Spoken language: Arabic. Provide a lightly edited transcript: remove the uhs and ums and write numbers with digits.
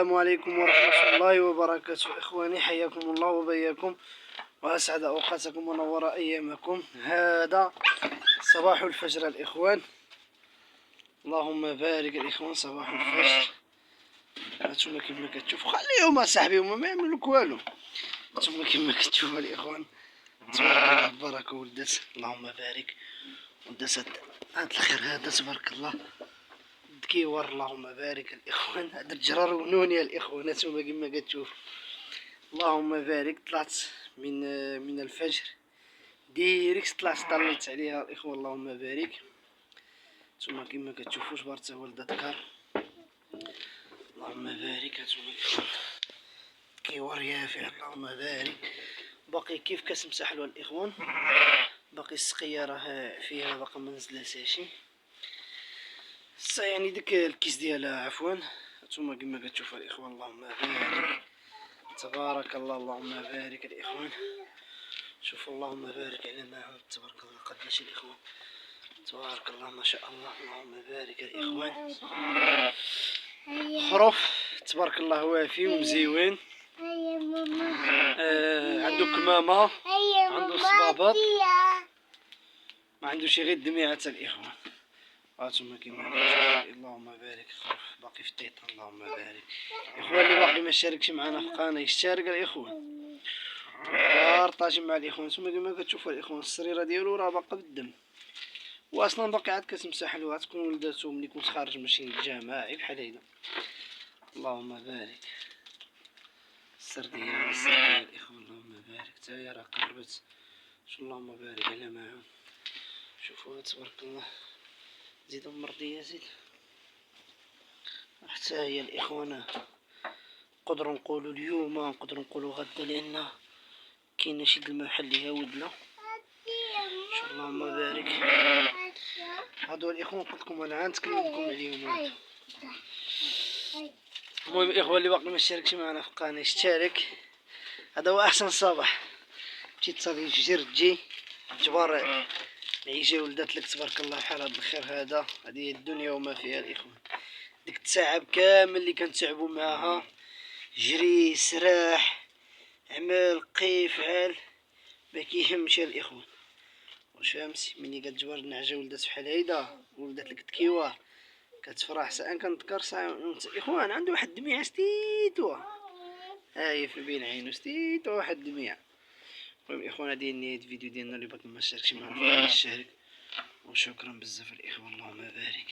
السلام عليكم ورحمة الله وبركاته. إخواني حياكم الله وبياكم وأسعد أوقاتكم ونور أيامكم. هذا صباح الفجر الإخوان، اللهم بارك الإخوان. صباح الفجر هانتوما كيما كتشوفوا، خليهم اصاحبي هما ما يعملوا لك والو. هانتوما كيما كتشوفوا الإخوان تبارك الله، البركة ولدات، اللهم بارك ولدات هاد الخير هذا تبارك الله كيور، اللهم بارك الإخوان. هاد الجرار ونوني الإخوان هانتوما كيما كتشوفوا، اللهم بارك. طلعت من الفجر ديريكت، طلعت طليت عليها الإخوان، اللهم بارك. نتوما كيما كتشوفوا جبرت تا ولد الدكار، اللهم بارك. هانتوما كيور يافع، اللهم بارك. باقي كيف كتمسحلو الإخوان، باقي السقية راه فيها باقا منزلاتهاشي، يعني ديك الكيس ديالها عفوا. نتوما كيما كتشوفوا الإخوان، اللهم بارك تبارك الله، اللهم بارك الإخوان. شوفوا اللهم بارك على معهم تبارك الله قداش الإخوان، تبارك الله ما شاء الله، اللهم بارك الإخوان. خروف تبارك الله وافي ومزيوين، عنده كمامة، عنده صبابط، ما عندوش غير الدميعة الإخوان. هانتوما كيما كتشوفوا، اللهم بارك. خروف باقي في الطيطان، اللهم بارك. الإخوان اللي باقي ما شاركش معنا في القناة يشترك الإخوان، بارطاجي مع الإخوان. نتوما كيما كتشوفوا الإخوان السريرة ديالو راه باقا بالدم، واصلا باقي عاد كتمسحلو، غتكون ولداتو ملي كنت خارج ماشي جماعي بحال هيدا، اللهم بارك. السر ديال الإخوان، اللهم بارك. تا هي راه قربت، اللهم بارك على معهم. شوفوا تبارك الله، زيدو مرضية زيد. حتى هي الإخوان نقدروا نقولوا اليوم، نقدروا نقولوا غدا، لأن كاين شي المحل اللي هاودنا. اللهم بارك. هادو الإخوان قلت لكم انا غنتكلمكم عليهم هادو. المهم الإخوان اللي باقي ما اشتركش معنا في القناة يشترك. هذا هو أحسن صباح، مشيت تصافي فجر تجي جبار العيشة ولدات لك تبارك الله بحال هاد الخير هذا. هذه هي الدنيا وما فيها الإخوان، ديك التعب كامل اللي كنتعبوا معاها، جري سراح عمل قيف عال، ما كيهمش الإخوان. واش فهمتي ملي كتجبر النعجة ولدات بحال هيدا ولدات لك تكيوار كتفرح. ساعة كنذكر ساعة إخوان عنده واحد الدميعة ستيتو، هاهي في بين عينو ستيتو واحد الدميعة. المهم إخوان هادي هي نهاية الفيديو ديالنا، اللي باقي ما شاركش معنا في القناة يشارك، وشكرا بزاف الإخوان، اللهم بارك.